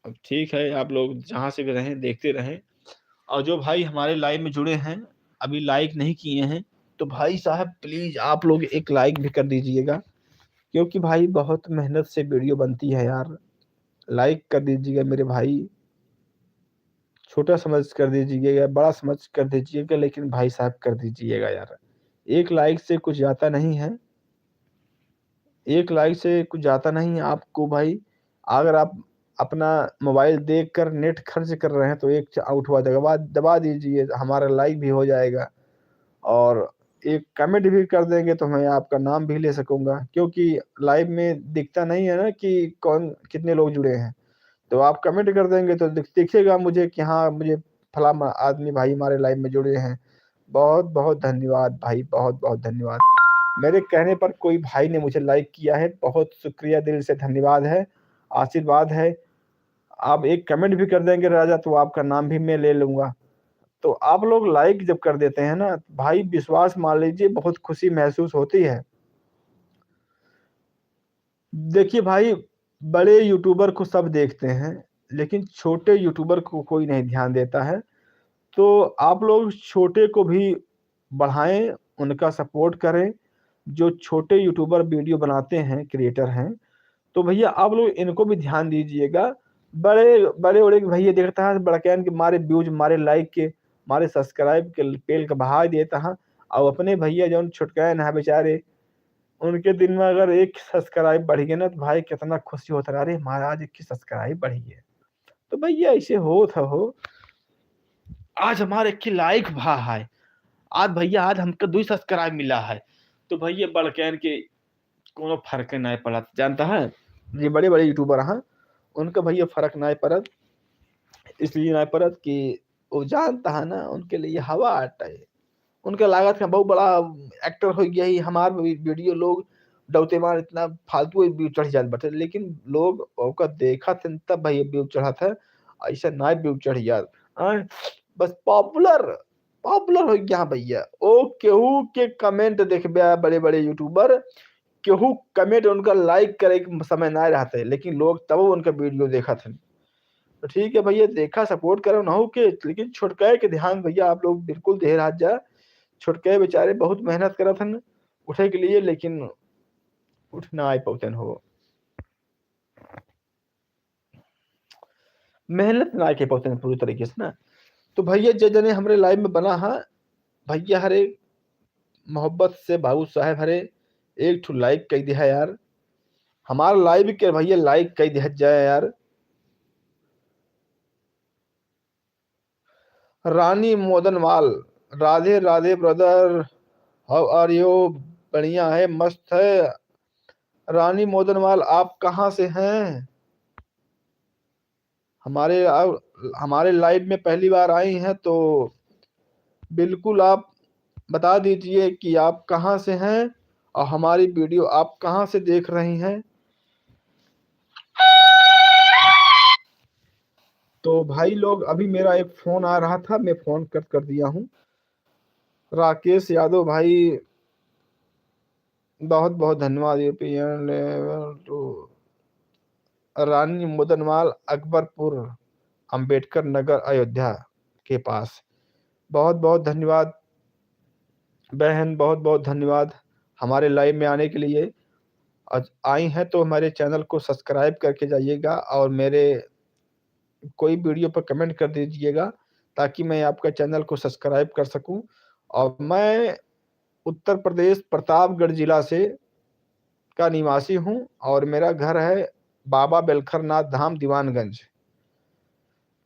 अब ठीक है, आप लोग जहाँ से भी रहें देखते रहें। और जो भाई हमारे लाइव में जुड़े हैं, अभी लाइक नहीं किए हैं, तो भाई साहब प्लीज़ आप लोग एक लाइक भी कर दीजिएगा, क्योंकि भाई बहुत मेहनत से वीडियो बनती है यार। लाइक कर दीजिएगा मेरे भाई, छोटा समझ कर दीजिएगा, बड़ा समझ कर दीजिएगा, लेकिन भाई साहब कर दीजिएगा यार। एक लाइक से कुछ जाता नहीं है, एक लाइक से कुछ जाता नहीं है आपको भाई। अगर आप अपना मोबाइल देखकर नेट खर्च कर रहे हैं, तो एक उठवा दबा दीजिए, हमारा लाइक भी हो जाएगा। और एक कमेंट भी कर देंगे तो मैं आपका नाम भी ले सकूँगा, क्योंकि लाइव में दिखता नहीं है ना कि कौन कितने लोग जुड़े हैं। तो आप कमेंट कर देंगे तो दिखेगा मुझे कि हाँ, मुझे फलाँ आदमी भाई हमारे लाइव में जुड़े हैं। बहुत-बहुत धन्यवाद भाई, बहुत-बहुत धन्यवाद। मेरे कहने पर कोई भाई ने मुझे लाइक किया है, बहुत शुक्रिया, दिल से धन्यवाद है, आशीर्वाद है। आप एक कमेंट भी कर देंगे राजा, तो आपका नाम भी मैं ले लूँगा। तो आप लोग लाइक जब कर देते हैं ना, भाई विश्वास मान लीजिए बहुत खुशी महसूस होती है। देखिए भाई, बड़े यूट्यूबर को सब देखते हैं, लेकिन छोटे यूट्यूबर को कोई नहीं ध्यान देता है। तो आप लोग छोटे को भी बढ़ाएँ, उनका सपोर्ट करें। जो छोटे यूट्यूबर वीडियो बनाते हैं, क्रिएटर हैं, तो भैया आप लोग इनको भी ध्यान दीजिएगा। बड़े-बड़े भैया देखता है बड़कैन के मारे व्यूज़, मारे लाइक के, मारे सब्सक्राइब के पेल के बहा देता है। और अपने भैया जौन छुटकैन है बेचारे, उनके दिन में अगर 1 सब्सक्राइब बढ़ गया ना, तो भाई कितना खुशी होता है, अरे महाराज 1 सब्सक्राइब बढ़ी है। तो भैया ऐसे होत हो, आज हमारे 1 लाइक भा है, आज हमके 2 सब्सक्राइब मिला है, तो भैया बड़कैन के कोनो फ़र्क नाहीं पड़त, जानता है? ये बड़े-बड़े यूट्यूबर हैं, उनका भैया फ़र्क नाहीं पड़त। इसलिए नहीं परत कि वो जानता है ना उनके लिए हवा अड्डा है। उनके लागत का बहुत बड़ा एक्टर हो गया ही हमार वीडियो लोग डौते मार इतना फालतू व्यू चढ़ जात बाटे, लेकिन लोग ओका देखत हन तब भाई व्यू चढ़त है, ऐसा ना व्यू चढ़ जात। बस पॉपुलर पॉपुलर हो गया भैया। ओ केहू के कमेंट देखबे बड़े बड़े यूट्यूबर, केहू कमेंट उनका लाइक करे के समय ना रहते, लेकिन लोग तब उनका वीडियो देखत हन। तो ठीक है भैया, देखा सपोर्ट करो ना हो के, लेकिन छुटकाए के ध्यान भैया आप लोग बिल्कुल देर हाथ जा। छुटकाए बेचारे बहुत मेहनत करत हन उठे के लिए, लेकिन उठ ना आए पहुंचन हो, मेहनत ना के पहुंचन पूरी तरीके से ना। तो भैया जे जने हमरे लाइव में बना है भैया, हरे मोहब्बत से बाबू साहेब हरे एक ठू लाइक कह दिया यार, हमारा लाइव के भैया लाइक कह दिया जाए यार। Rani Modanwal, Radhe Radhe brother, how are you? बढ़िया है, मस्त है। रानी मोदनवाल आप कहाँ से हैं? हमारे हमारे लाइव में पहली बार आई हैं तो बिल्कुल आप बता दीजिए कि आप कहाँ से हैं और हमारी वीडियो आप कहाँ से देख रही हैं। तो भाई लोग अभी मेरा एक फोन आ रहा था, मैं फोन कट कर दिया हूँ। राकेश यादव भाई बहुत बहुत धन्यवाद। यूपीएन लेवल टू रानी मुदनवाल, अकबरपुर, अंबेडकर नगर, अयोध्या के पास। बहुत बहुत धन्यवाद बहन, बहुत बहुत धन्यवाद हमारे लाइव में आने के लिए। आज आई हैं तो हमारे चैनल को सब्सक्राइब करके जाइएगा और मेरे कोई वीडियो पर कमेंट कर दीजिएगा ताकि मैं आपका चैनल को सब्सक्राइब कर सकूं। और मैं उत्तर प्रदेश प्रतापगढ़ जिला से का निवासी हूं और मेरा घर है बाबा बेलखरनाथ धाम दीवानगंज।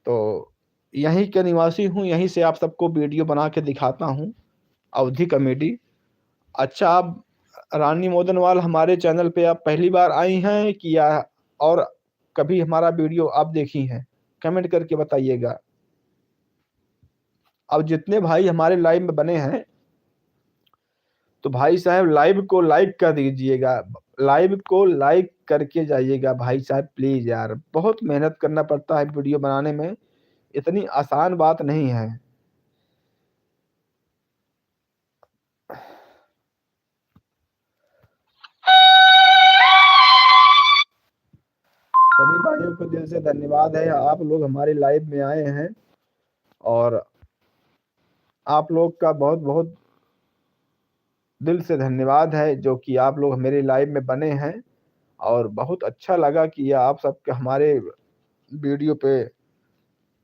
तो यहीं के निवासी हूं, यहीं से आप सबको वीडियो बना के दिखाता हूं, अवधि कॉमेडी। अच्छा, आप रानी मोदनवाल हमारे चैनल पे आप पहली बार आई हैं कि या और कभी हमारा वीडियो आप देखी हैं? कमेंट करके बताइएगा। अब जितने भाई हमारे लाइव में बने हैं तो भाई साहब लाइव को लाइक कर दीजिएगा, लाइव को लाइक करके जाइएगा भाई साहब प्लीज यार। बहुत मेहनत करना पड़ता है वीडियो बनाने में, इतनी आसान बात नहीं है। सभी भाइयों को दिल से धन्यवाद है, आप लोग हमारे लाइव में आए हैं और आप लोग का बहुत बहुत दिल से धन्यवाद है जो कि आप लोग मेरे लाइव में बने हैं। और बहुत अच्छा लगा कि आप सबके हमारे वीडियो पे,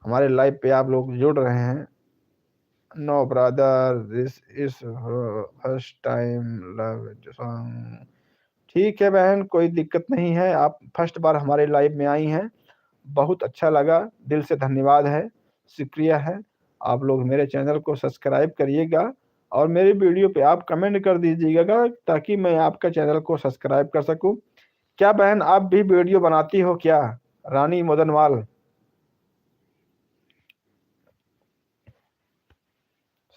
हमारे लाइव पे आप लोग जुड़ रहे हैं। No brother, this is first time love song. ठीक है बहन, कोई दिक्कत नहीं है, आप फर्स्ट बार हमारे लाइव में आई हैं, बहुत अच्छा लगा, दिल से धन्यवाद है, शुक्रिया है। आप लोग मेरे चैनल को सब्सक्राइब करिएगा और मेरे वीडियो पे आप कमेंट कर दीजिएगा ताकि मैं आपका चैनल को सब्सक्राइब कर सकूं। क्या बहन आप भी वीडियो बनाती हो क्या, रानी मदनवाल?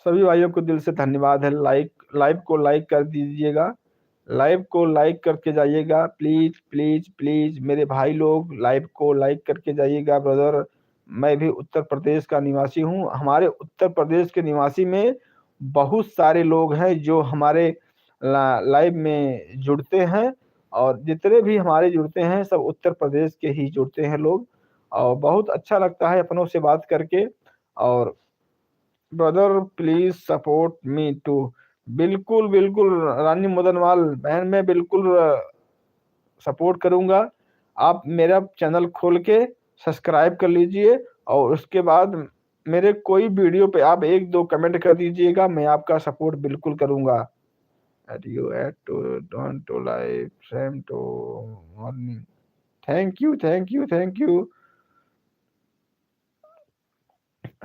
सभी भाइयों को दिल से धन्यवाद है, लाइव को लाइक कर दीजिएगा, लाइव को लाइक करके जाइएगा प्लीज प्लीज प्लीज मेरे भाई लोग, लाइव को लाइक करके जाइएगा ब्रदर। मैं भी उत्तर प्रदेश का निवासी हूँ, हमारे उत्तर प्रदेश के निवासी में बहुत सारे लोग हैं जो हमारे लाइव में जुड़ते हैं और जितने भी हमारे जुड़ते हैं सब उत्तर प्रदेश के ही जुड़ते हैं लोग। और बहुत अच्छा लगता है अपनों से बात करके। और brother please support me too. बिल्कुल बिल्कुल रानी मदनवाल बहन, मैं बिल्कुल सपोर्ट करूंगा। आप मेरा चैनल खोल के सब्सक्राइब कर लीजिए और उसके बाद मेरे कोई वीडियो पे आप एक दो कमेंट कर दीजिएगा, मैं आपका सपोर्ट बिल्कुल करूंगा। At you at two don't to like same to morning. Thank you thank you thank you.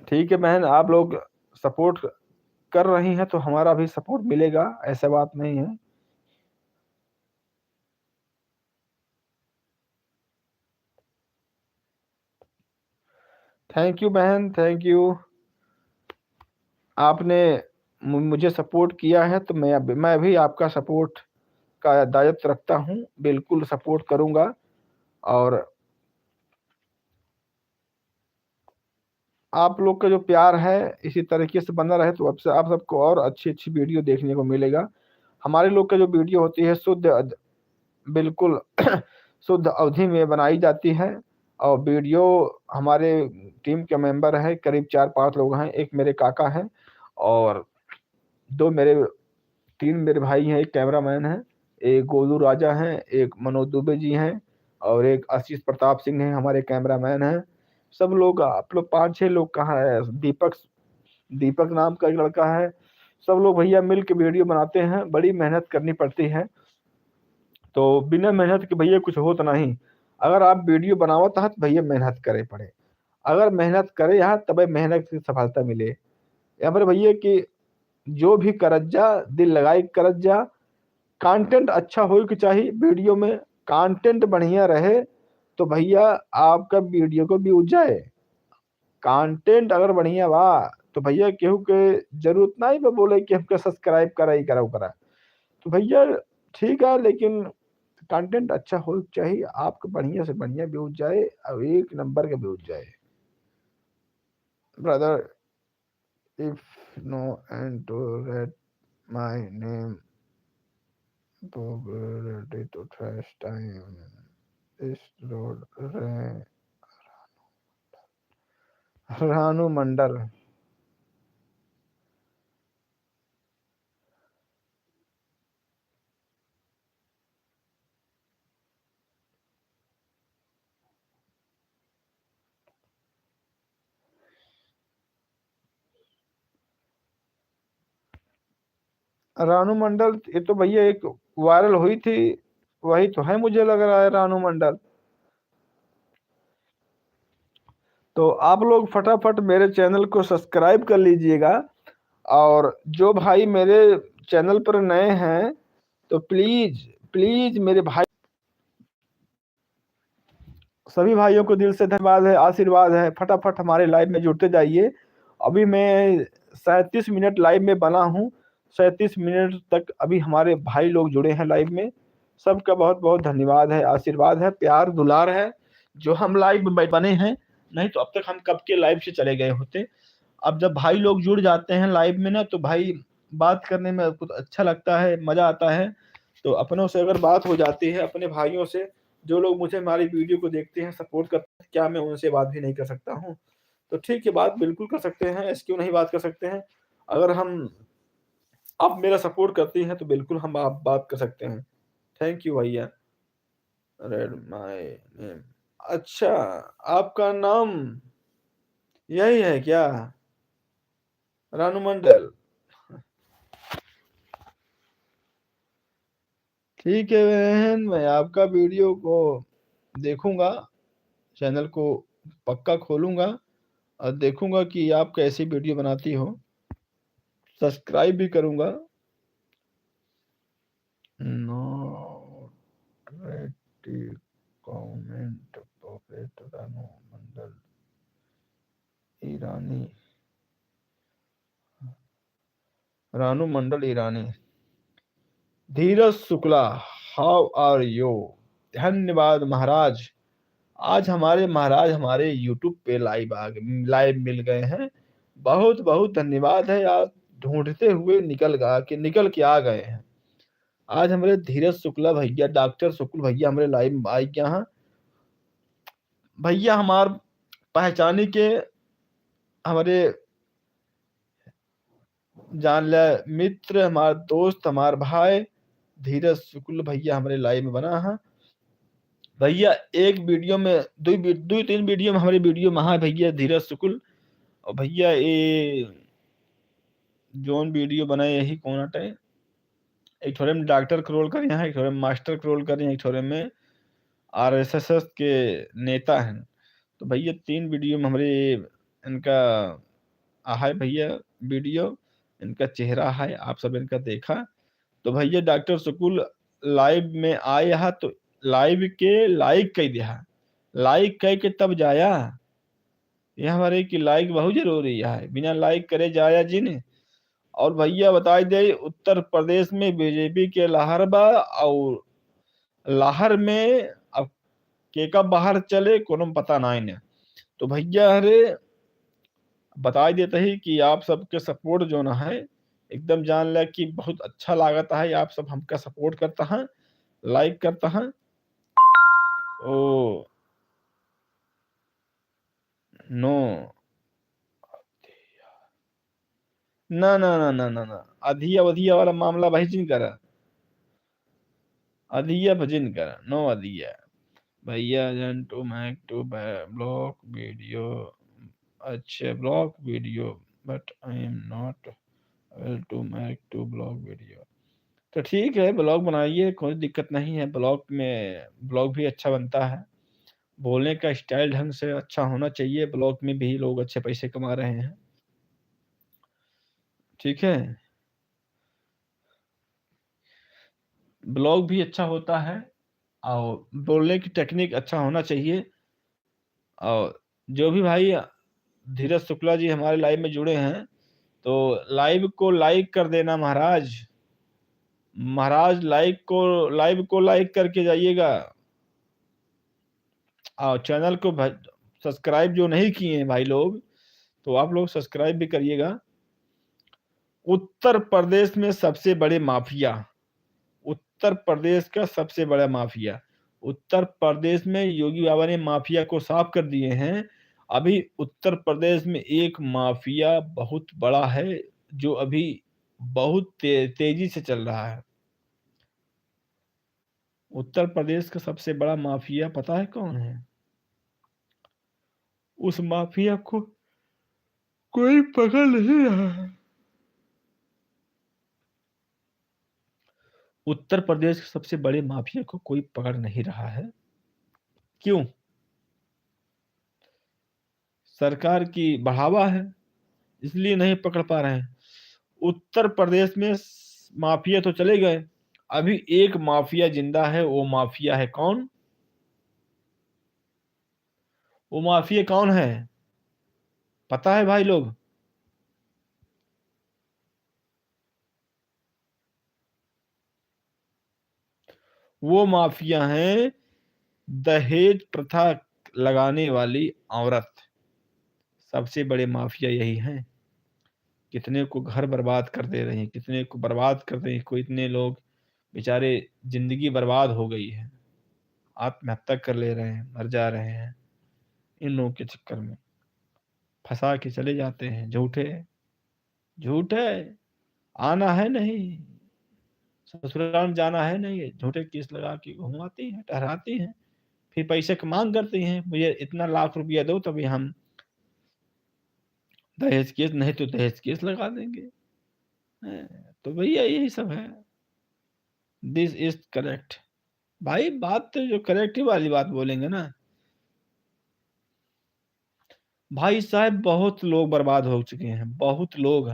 ठीक है बहन, आप लोग सपोर्ट कर रही हैं तो हमारा भी सपोर्ट मिलेगा, ऐसा बात नहीं है। थैंक यू बहन, थैंक यू। आपने मुझे सपोर्ट किया है तो मैं भी आपका सपोर्ट का दायित्व रखता हूँ, बिल्कुल सपोर्ट करूँगा। और आप लोग का जो प्यार है इसी तरीके से बना रहे तो अब से आप सबको और अच्छी-अच्छी वीडियो देखने को मिलेगा। हमारे लोग का जो वीडियो होती है बिल्कुल शुद्ध अवधि में बनाई जाती है और वीडियो हमारे टीम के मेंबर हैं, करीब 4-5 लोग हैं। एक मेरे काका हैं और 2 मेरे 3 मेरे भाई हैं, एक कैमरामैन है, एक गोलू राजा हैं, एक मनोज दुबे जी हैं और एक आशीष प्रताप सिंह हैं, हमारे कैमरामैन हैं। सब लोग आप लोग 5-6 लोग कहाँ है, दीपक दीपक नाम का एक लड़का है। सब लोग भैया मिल के वीडियो बनाते हैं, बड़ी मेहनत करनी पड़ती है। तो बिना मेहनत के भैया कुछ होत नहीं। अगर आप वीडियो बनावत आहा तो भैया मेहनत करे पड़े। अगर मेहनत करे आहा तबे मेहनत की सफलता मिले। या फिर भैया कि जो भी करत जा दिल लगाई के करत जा। कंटेंट अच्छा हो के चाहिए वीडियो में, कंटेंट बढ़िया रहे तो भैया आपका वीडियो को व्यूज जाए। कंटेंट अगर बढ़िया बा तो भैया केहू के जरूरत नहीं बा बोले कि हमके सब्सक्राइब करा ही करा करा। तो भैया ठीक है, लेकिन कंटेंट अच्छा हो चाहिए, आपका बढ़िया से बढ़िया व्यूज जाए और एक नंबर के व्यूज जाए। Brother if no and to read my name ready to trash time is road Ranu Mandal. Ranu Mandal ये तो भैया एक वायरल हुई थी, वही तो है मुझे लग रहा है रानू मंडल। तो आप लोग फटाफट मेरे चैनल को सब्सक्राइब कर लीजिएगा और जो भाई मेरे चैनल पर नए हैं तो प्लीज प्लीज मेरे भाई सभी भाइयों को दिल से धन्यवाद है, आशीर्वाद है। फटाफट हमारे लाइव में जुड़ते जाइए। अभी मैं 37 मिनट लाइव में बना हूँ, 37 मिनट तक अभी हमारे भाई लोग जुड़े हैं लाइव में। सबका बहुत बहुत धन्यवाद है, आशीर्वाद है, प्यार दुलार है जो हम लाइव में बने हैं। नहीं तो अब तक हम कब के लाइव से चले गए होते। अब जब भाई लोग जुड़ जाते हैं लाइव में ना तो भाई बात करने में कुछ अच्छा लगता है, मजा आता है। तो अपनों से अगर बात हो जाती है, अपने भाइयों से जो लोग मुझे हमारी वीडियो को देखते हैं, सपोर्ट करते हैं, क्या मैं उनसे बात भी नहीं कर सकता हूँ? तो ठीक है, बात बिल्कुल कर सकते हैं, ऐसे क्यों नहीं बात कर सकते हैं? अगर हम आप मेरा सपोर्ट करती हैं तो बिल्कुल हम आप बात कर सकते हैं। थैंक यू भैया। Red my name. अच्छा, आपका नाम यही है क्या? रानू मंडल। ठीक है बहन, मैं आपका वीडियो को देखूंगा, चैनल को पक्का खोलूंगा और देखूंगा कि आप कैसी वीडियो बनाती हो, सब्सक्राइब भी करूंगा। Not ready comment pocket Ranu Mandal Irani. Ranu Mandal Irani. Dheeraj Shukla, how are you? धन्यवाद महाराज। आज हमारे महाराज हमारे यूट्यूब पे लाइव मिल गए हैं। बहुत बहुत धन्यवाद है, आप ढूंढते हुए निकल के आ गए हैं। आज हमारे धीरज शुक्ला भैया, डॉक्टर शुक्ल भैया हमारे लाइव में आई क्या हैं। भैया हमार पहचाने के हमारे जान ल मित्र, हमार दोस्त, हमार भाई धीरज शुक्ल भैया हमारे लाइव में बना है। भैया एक वीडियो में दो तीन वीडियो में हमारे वीडियो में है भैया धीरज शुक्ल। और भैया ये जोन वीडियो बनाए यही कौन हटे, एक थोड़े में डॉक्टर के रोल करे हैं, एक थोड़े में मास्टर के रोल करे हैं, एक थोड़े में आरएसएस के नेता हैं। तो भैया 3 वीडियो में हमारे इनका है भैया वीडियो, इनका चेहरा है, आप सब इनका देखा। तो भैया डॉक्टर शुक्ल लाइव में आए हा तो लाइव के लाइक कई दिया, लाइक कई के तब जाया। यहाँ हमारे की लाइक बहुत जरूरी है, बिना लाइक करे जाया जिन। और भैया बताई दे, उत्तर प्रदेश में बीजेपी के लहर बा, और लहर में अब के कब बाहर चले कोनो पता नहीं ने। तो भैया अरे बताई देते ही कि आप सबके सपोर्ट जो ना है एकदम जान ले कि बहुत अच्छा लागत है, आप सब हमका सपोर्ट करता है, लाइक करता है। ओ नो, ना ना ना ना ना ना, अधिया वधिया वाला मामला भाई जिन करा, अधिया भजिन करा, नो अधिया। भैया जन to make to vlog video, अच्छा vlog video, but I am not able to make to vlog video. तो ठीक है, ब्लॉग बनाइए, कोई दिक्कत नहीं है, ब्लॉग में ब्लॉग भी अच्छा बनता है, बोलने का स्टाइल ढंग से अच्छा होना चाहिए, ब्लॉग में भी लोग अच्छे पैसे कमा रहे हैं। ठीक है, ब्लॉग भी अच्छा होता है और बोलने की टेक्निक अच्छा होना चाहिए। और जो भी भाई धीरज शुक्ला जी हमारे लाइव में जुड़े हैं, तो लाइव को लाइक कर देना महाराज, महाराज लाइव को लाइक करके जाइएगा। और चैनल को सब्सक्राइब जो नहीं किए हैं भाई लोग, तो आप लोग सब्सक्राइब भी करिएगा। उत्तर प्रदेश में सबसे बड़े माफिया, उत्तर प्रदेश का सबसे बड़ा माफिया, उत्तर प्रदेश में योगी बाबा ने माफिया को साफ कर दिए हैं। अभी उत्तर प्रदेश में एक माफिया बहुत बड़ा है, जो अभी बहुत तेजी से चल रहा है। उत्तर प्रदेश का सबसे बड़ा माफिया पता है कौन है? उस माफिया को कोई पकड़ नहीं रहा है। उत्तर प्रदेश के सबसे बड़े माफिया को कोई पकड़ नहीं रहा है। क्यों? सरकार की बढ़ावा है, इसलिए नहीं पकड़ पा रहे हैं। उत्तर प्रदेश में माफिया तो चले गए, अभी एक माफिया जिंदा है, वो माफिया है कौन? वो माफिया कौन है पता है भाई लोग? वो माफिया है दहेज प्रथा लगाने वाली औरत। सबसे बड़े माफिया यही हैं। कितने को घर बर्बाद कर दे रहे हैं, कितने को बर्बाद कर रहे हैं, कोई इतने लोग बेचारे जिंदगी बर्बाद हो गई है, आत्महत्या कर ले रहे हैं, मर जा रहे हैं, इन लोगों के चक्कर में फंसा के चले जाते हैं। झूठे झूठे आना है नहीं, ससुराल जाना है नहीं, झूठे केस लगा के घुमाती हैं, टहराती हैं, फिर पैसे की मांग करती हैं, मुझे इतना लाख रुपया दो तभी हम दहेज केस, नहीं तो दहेज केस लगा देंगे। तो भैया यही सब है। दिस इज करेक्ट भाई, बात तो जो करेक्ट ही वाली बात बोलेंगे ना भाई साहब, बहुत लोग बर्बाद हो चुके हैं, बहुत लोग।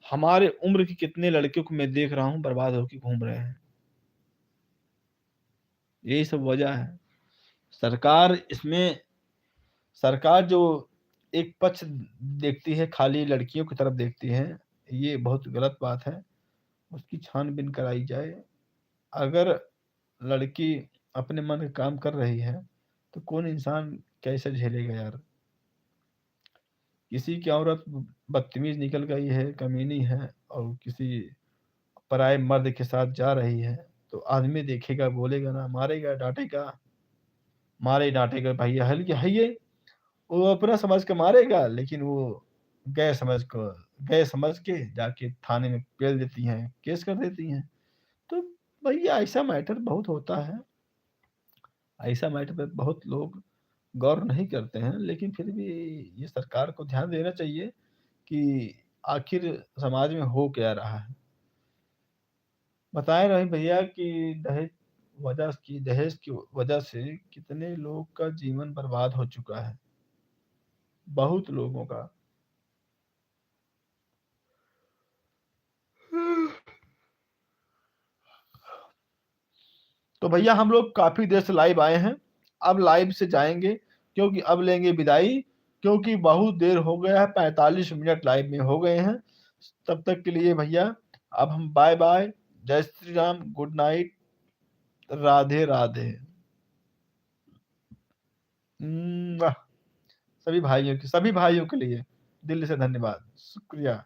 हमारे उम्र के कितने लड़कियों को मैं देख रहा हूँ बर्बाद होकर घूम रहे हैं। यही सब वजह है। सरकार इसमें, सरकार जो एक पक्ष देखती है, खाली लड़कियों की तरफ देखती है, ये बहुत गलत बात है। उसकी छानबीन कराई जाए। अगर लड़की अपने मन का काम कर रही है तो कौन इंसान कैसे झेलेगा यार? किसी की औरत बदतमीज निकल गई है, कमीनी है, और किसी पराये मर्द के साथ जा रही है, तो आदमी देखेगा, बोलेगा ना, मारेगा डांटेगा, मारे डांटेगा, भैया हल है ये, वो अपना समझ के मारेगा, लेकिन वो गए समझ को, गए समझ के जाके थाने में पेल देती हैं, केस कर देती हैं। तो भैया ऐसा मैटर बहुत होता है, ऐसा मैटर पे बहुत लोग गौर नहीं करते हैं, लेकिन फिर भी ये सरकार को ध्यान देना चाहिए कि आखिर समाज में हो क्या रहा है। बताए रहे भैया कि दहेज की वजह से कितने लोग का जीवन बर्बाद हो चुका है, बहुत लोगों का। तो भैया हम लोग काफी देर से लाइव आए हैं, अब लाइव से जाएंगे, क्योंकि अब लेंगे विदाई। क्योंकि बहुत देर हो गया है, 45 मिनट लाइव में हो गए हैं। तब तक के लिए भैया अब हम बाय बाय, जय श्री राम, गुड नाइट, राधे राधे। वाह! सभी भाइयों के लिए दिल से धन्यवाद, शुक्रिया।